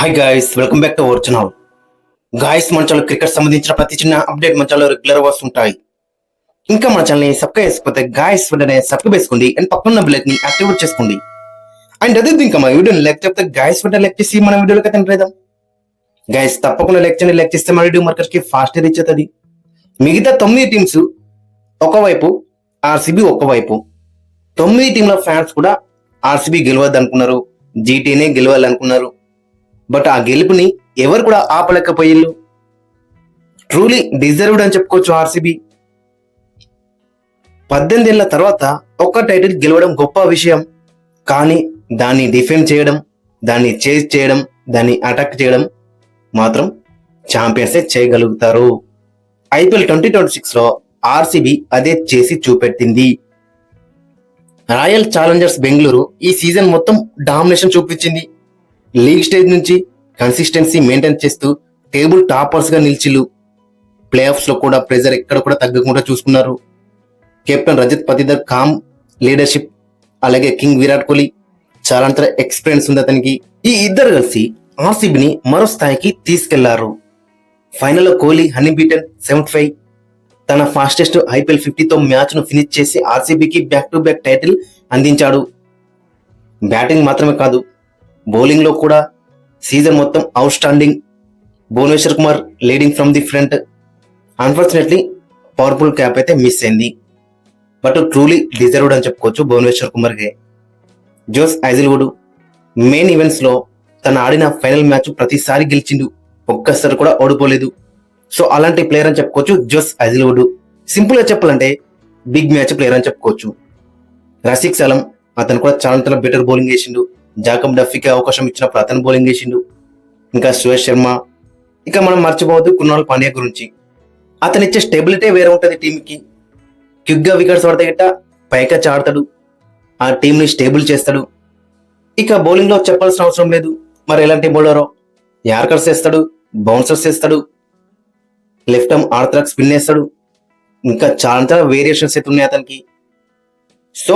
Hi guys, welcome back to our channel. Guys, మన channel cricket సంబంధించిన ప్రతి చిన్న అప్డేట్ మన ఛానల్ రెగ్యులర్ వస్తుంటాయి. ఇంకా మన ఛానల్ ని సబ్స్క్రైబ్ చేసుకోకపోతే గాయ్స్ వెంటనే సబ్స్క్రైబ్ చేసుకోండి అండ్ పక్కన బెల్ ని యాక్టివేట్ చేసుకోండి. అండ్ అదే ఇంకా మా వీడియోని లైక్ చెప్తే గాయ్స్ వెంటనే లైక్ చేసి మన వీడియోలోకి అయితే గాయ్స్ తప్పకుండా లైక్ చేస్తే మన వీడియో మార్కెట్ కి ఫాస్ట్ రీచ్ అవుతుంది. మిగతా 9 టీమ్స్ ఒకవైపు, ఆర్సీబీ ఒకవైపు. 9 టీంల ఫ్యాన్స్ కూడా ఆర్సీబీ గెలవద్దు అనుకున్నారు, జీటీనే గెలవాలనుకున్నారు. బట్ ఆ గెలుపుని ఎవరు కూడా ఆపలేకపోయిల్లు. ట్రూలీ డిజర్వ్డ్ అని చెప్పుకోవచ్చు. ఆర్సీబీ 18 ఏళ్ల తర్వాత ఒక్క టైటిల్ గెలవడం గొప్ప విషయం. కానీ దాన్ని డిఫెండ్ చేయడం, దాన్ని చేజ్ చేయడం, దాన్ని అటాక్ చేయడం మాత్రం ఛాంపియన్సే చేయగలుగుతారు. ఐపీఎల్ 2026 లో ఆర్సీబీ అదే చేసి చూపెట్టింది. రాయల్ ఛాలెంజర్స్ బెంగళూరు ఈ సీజన్ మొత్తం డామినేషన్ చూపించింది. లీగ్ స్టేజ్ నుంచి కన్సిస్టెన్సీ మెయింటైన్ చేస్తూ టేబుల్ టాపర్స్ గా నిలిచిల్లు. ప్లే ఆఫ్స్ లో కూడా ప్రెజర్ ఎక్కడ కూడా తగ్గకుండా చూసుకున్నారు. Captain Rajat Patidar com leadership, అలాగే కింగ్ విరాట్ కోహ్లీ చాలా ఎక్స్పీరియన్స్ ఉంది అతనికి. ఈ ఇద్దరు కలిసి ఆర్సీబీని మరో స్థాయికి తీసుకెళ్లారు. ఫైనల్లో కోహ్లీ హనీ బీటెన్ 75 తన ఫాస్టెస్ట్ ఐపీఎల్ 50తో మ్యాచ్ ను ఫినిష్ చేసి ఆర్సీబీకి బ్యాక్ టు బ్యాక్ టైటిల్ అందించాడు. బ్యాటింగ్ మాత్రమే కాదు, బౌలింగ్ లో కూడా సీజన్ మొత్తం outstanding. Bhuvneshwar Kumar leading from the front. Unfortunately purple cap అయితే మిస్ అయింది. బట్ ట్రూలీ డిజర్వ్డ్ అని చెప్పుకోవచ్చు భువనేశ్వర్ కుమార్ గే. జోస్ హజల్వుడ్ మెయిన్ ఈవెంట్స్ లో తను ఆడిన ఫైనల్ మ్యాచ్ ప్రతిసారి గెలిచిండు, ఒక్కసారి కూడా ఓడిపోలేదు. సో అలాంటి ప్లేయర్ అని చెప్పుకోవచ్చు జోస్ హజల్వుడ్. సింపుల్ గా చెప్పాలంటే బిగ్ మ్యాచ్ ప్లేయర్ అని చెప్పుకోవచ్చు. రసిక్ సలం అతను కూడా చాలా బెటర్ బౌలింగ్ వేసిండు. జాకబ్ డఫీకి అవకాశం ఇచ్చినప్పుడు అతను బౌలింగ్ వేసిండు. ఇంకా సురేష్ శర్మ, ఇక మనం మర్చిపోవద్దు కృణాల్ పాండ్యా గురించి. అతను ఇచ్చే స్టెబిలిటీ వేరే ఉంటుంది టీంకి. క్విక్ గా వికెట్స్ పడితే గిట్ట పైకా ఆడతాడు, ఆ టీం ని స్టేబుల్ చేస్తాడు. ఇక బౌలింగ్ లో చెప్పాల్సిన అవసరం లేదు. మరి ఎలాంటి బౌలరో, యార్కర్స్ వేస్తాడు, బౌన్సర్స్ వేస్తాడు, లెఫ్ట్ ఆర్మ్ ఆర్థరాక్ స్పిన్ వేస్తాడు. ఇంకా చాలా వేరియేషన్స్ అయితే ఉన్నాయి అతనికి. So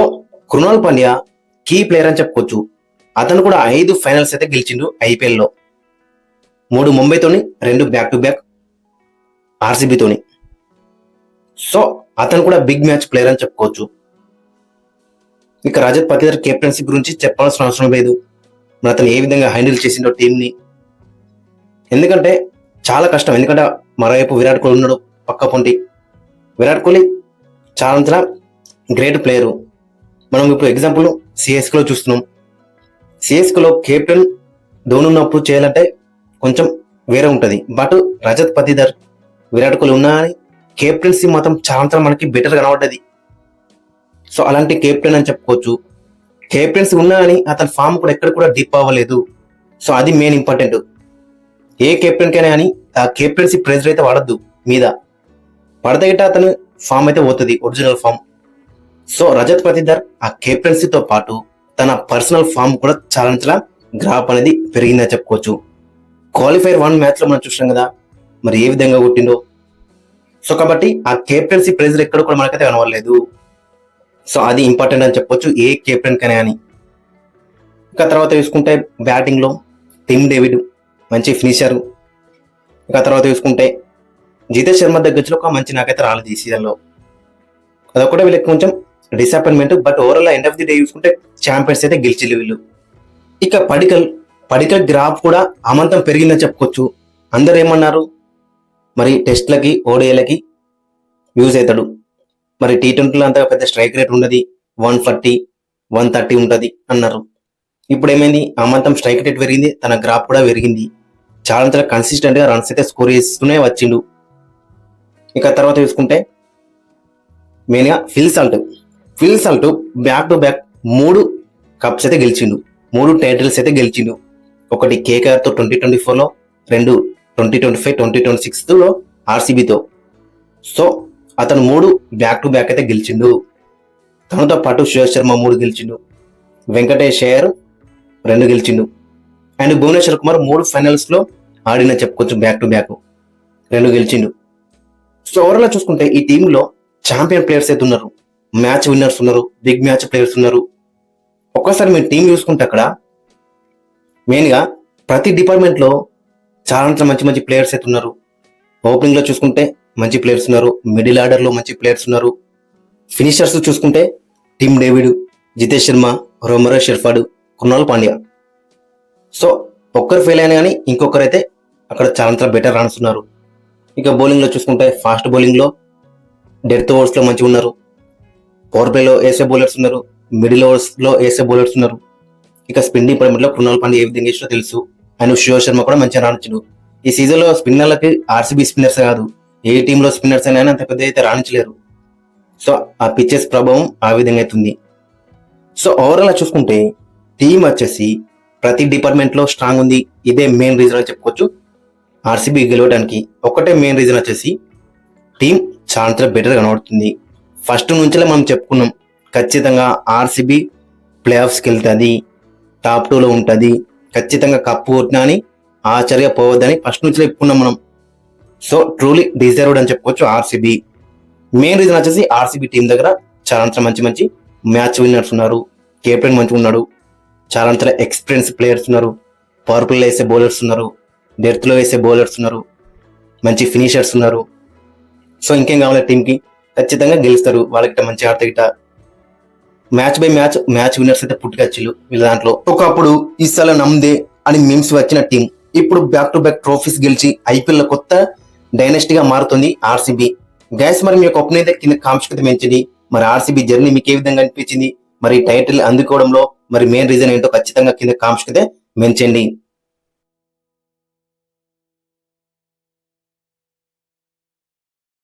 Krunal Pandya key player అని చెప్పుకోవచ్చు. అతను కూడా 5 ఫైనల్స్ అయితే గెలిచిండు ఐపీఎల్ లో. 3 ముంబైతోని, 2 బ్యాక్ టు బ్యాక్ ఆర్సీబీతోని. సో అతను కూడా బిగ్ మ్యాచ్ ప్లేయర్ అని చెప్పుకోవచ్చు. ఇక రజత్ పతిదర్ కెప్టెన్సీ గురించి చెప్పాల్సిన అవసరం లేదు. మరి అతను ఏ విధంగా హ్యాండిల్ చేసిండో టీంని. ఎందుకంటే చాలా కష్టం. ఎందుకంటే మరోవైపు విరాట్ కోహ్లీ ఉన్నాడు పక్క పొంటి. విరాట్ కోహ్లీ చాలా గ్రేట్ ప్లేయరు. మనం ఇప్పుడు ఎగ్జాంపుల్ సిఎస్కేలో చూస్తున్నాం. సిఎస్కేలో కెప్టెన్ ధోని ఉన్నప్పుడు చేయాలంటే కొంచెం వేరే ఉంటుంది. బట్ రజత్ పతిదర్, విరాట్ కోహ్లీ ఉన్నాయని కెప్టెన్సీ మాత్రం చాలా మనకి బెటర్ కనబడ్డది. సో అలాంటి కెప్టెన్ అని చెప్పుకోవచ్చు. కెప్టెన్సీ ఉన్నాయని అతని ఫామ్ కూడా ఎక్కడ కూడా డిప్ అవ్వలేదు. సో అది మెయిన్ ఇంపార్టెంట్. ఏ కెప్టెన్ కైనా కానీ ఆ కెప్టెన్సీ ప్రెజర్ అయితే పడద్దు మీద. పడితే గిట్ట అతను ఫామ్ అయితే పోతుంది, original form. So Rajat Patidar ఆ కెప్టెన్సీతో పాటు తన పర్సనల్ ఫామ్ కూడా చాలా గ్రాఫ్ అనేది పెరిగిందని చెప్పుకోవచ్చు. క్వాలిఫైర్ 1 మ్యాచ్ లో మనం చూసాం కదా మరి ఏ విధంగా కొట్టిండో. సో కాబట్టి ఆ కెప్టెన్సీ ప్రెజర్ ఎక్కడ కూడా మనకైతే కనవలేదు. సో అది ఇంపార్టెంట్ అని చెప్పొచ్చు ఏ కెప్టెన్ కనే అని. ఇక తర్వాత చూసుకుంటే బ్యాటింగ్ లో టిమ్ డేవిడ్ మంచి ఫినిషర్. ఇక తర్వాత చూసుకుంటే జితేష్ శర్మ దగ్గర ఒక మంచి నాకైతే రాలేదు ఈ సీజన్ లో. అదొకటే వీళ్ళకి కొంచెం disappointment. But overall end of the day చూసుకుంటే ఛాంపియన్స్ అయితే గెలిచిల్లు వీళ్ళు. ఇక పడికల్ గ్రాఫ్ కూడా అమాంతం పెరిగిందని చెప్పుకోవచ్చు. అందరు ఏమన్నారు, మరి టెస్ట్లకి ఓడిఐలకి యూజ్ అవుతాడు, మరి T20లో అంత పెద్ద స్ట్రైక్ రేట్ ఉన్నది, 140 130 ఉంటది అన్నారు. ఇప్పుడు ఏమైంది, అమాంతం స్ట్రైక్ రేట్ పెరిగింది, తన గ్రాఫ్ కూడా పెరిగింది. చాలా కన్సిస్టెంట్ గా రన్స్ అయితే స్కోర్ చేస్తూనే వచ్చిండు. ఇక తర్వాత చూసుకుంటే మెయిన్ గా Phil Salt back to back 3 cups అయితే గెలిచిండు, 3 టైటిల్స్ అయితే గెలిచిండు. ఒకటి కేకేఆర్ తో 2024లో, 2 2025 2026 లో ఆర్సీబీతో. సో అతను 3 బ్యాక్ టు బ్యాక్ అయితే గెలిచిండు. తనతో పాటు సురేష్ శర్మ 3 గెలిచిండు, వెంకటేష్ అయ్యర్ 2 గెలిచిండు, అండ్ భువనేశ్వర్ కుమార్ 3 ఫైనల్స్ లో ఆడిన చెప్పుకోవచ్చు బ్యాక్ టు బ్యాక్ 2 గెలిచిండు. సో ఓవరాల్ చూసుకుంటే ఈ టీంలో ఛాంపియన్ ప్లేయర్స్ అయితే ఉన్నారు, మ్యాచ్ విన్నర్స్ ఉన్నారు, బిగ్ మ్యాచ్ ప్లేయర్స్ ఉన్నారు. ఒక్కసారి మీరు టీం చూసుకుంటే అక్కడ మెయిన్ గా ప్రతి డిపార్ట్మెంట్ లో చాలా మంచి మంచి ప్లేయర్స్ అయితే ఉన్నారు. ఓపెనింగ్ లో చూసుకుంటే మంచి ప్లేయర్స్ ఉన్నారు, మిడిల్ ఆర్డర్ లో మంచి ప్లేయర్స్ ఉన్నారు, ఫినిషర్స్ చూసుకుంటే Tim David, Jitesh Sharma, Romario Shepherd, Krunal Pandya. So ఒక్కరు ఫెయిల్ అయినా కానీ ఇంకొకరైతే అక్కడ చాలా బెటర్ రాణిస్తున్నారు. ఇక బౌలింగ్ లో చూసుకుంటే ఫాస్ట్ బౌలింగ్ లో డెత్ ఓవర్స్ లో మంచిగా ఉన్నారు, పవర్ ప్లే లో వేసే బౌలర్స్ ఉన్నారు, మిడిల్ ఓవర్స్ లో వేసే బౌలర్స్ ఉన్నారు. ఇక స్పిన్ డిపార్ట్మెంట్ లో కృణాల్ పాండ్యా ఏ విధంగా చేసినో తెలుసు, అండ్ శివ శర్మ కూడా మంచిగా రాణించడు. ఈ సీజన్ లో స్పిన్నర్లకి ఆర్సీబీ స్పిన్నర్స్ కాదు, ఏ టీంలో స్పిన్నర్స్ అయినా అంత పెద్ద అయితే రాణించలేరు. సో ఆ పిచ్చెస్ ప్రభావం ఆ విధంగా అవుతుంది. సో ఓవరాల్ చూసుకుంటే టీం వచ్చేసి ప్రతి డిపార్ట్మెంట్ లో స్ట్రాంగ్ ఉంది. ఇదే మెయిన్ రీజన్ అని చెప్పుకోవచ్చు ఆర్సీబీ గెలవడానికి. ఒకటే మెయిన్ రీజన్ వచ్చేసి టీం చాలా బెటర్ కనబడుతుంది. ఫస్ట్ నుంచే మనం చెప్పుకున్నాం ఖచ్చితంగా ఆర్సీబీ ప్లే ఆఫ్స్కి వెళ్తుంది, టాప్ 2లో ఉంటుంది, ఖచ్చితంగా కప్పు కొట్టినా అని ఆశ్చర్య పోవద్దని ఫస్ట్ నుంచి చెప్పుకున్నాం మనం. సో ట్రూలీ డిజర్వ్డ్ అని చెప్పుకోవచ్చు ఆర్సీబీ. మెయిన్ రీజన్ వచ్చేసి ఆర్సీబీ టీం దగ్గర చాలా మంచి మంచి మ్యాచ్ విన్నర్స్ ఉన్నారు, కెప్టెన్ మంచిగా ఉన్నాడు, చాలా ఎక్స్పీరియన్స్ ప్లేయర్స్ ఉన్నారు, పవర్ ప్లే వేసే బౌలర్స్ ఉన్నారు, డెత్ లో వేసే బౌలర్స్ ఉన్నారు, మంచి ఫినిషర్స్ ఉన్నారు. సో ఇంకేం కావాలి టీంకి, ఖచ్చితంగా గెలుస్తారు. వాళ్ళకి మంచి ఆడితే గిట మ్యాచ్ బై మ్యాచ్ విన్నర్స్ అయితే పుట్టుకొచ్చిళ్ళు వీళ్ళ దాంట్లో. ఒకప్పుడు ఈసారి నమ్దే అని మీమ్స్ వచ్చిన టీం ఇప్పుడు బ్యాక్ టు బ్యాక్ ట్రోఫీస్ గెలిచి ఐపీఎల్ కొత్త డైనెస్టీగా మారుతుంది ఆర్సీబీ. గైస్ మరి మీ యొక్క ఒపీనియన్ కింద కామెంట్స్ మెన్షన్. మరి ఆర్సీబీ జర్నీ మీకు ఏ విధంగా అనిపించింది, మరి టైటిల్ అందుకోవడంలో మరి మెయిన్ రీజన్ ఏంటో ఖచ్చితంగా కింద కామెంట్స్ మెన్షన్.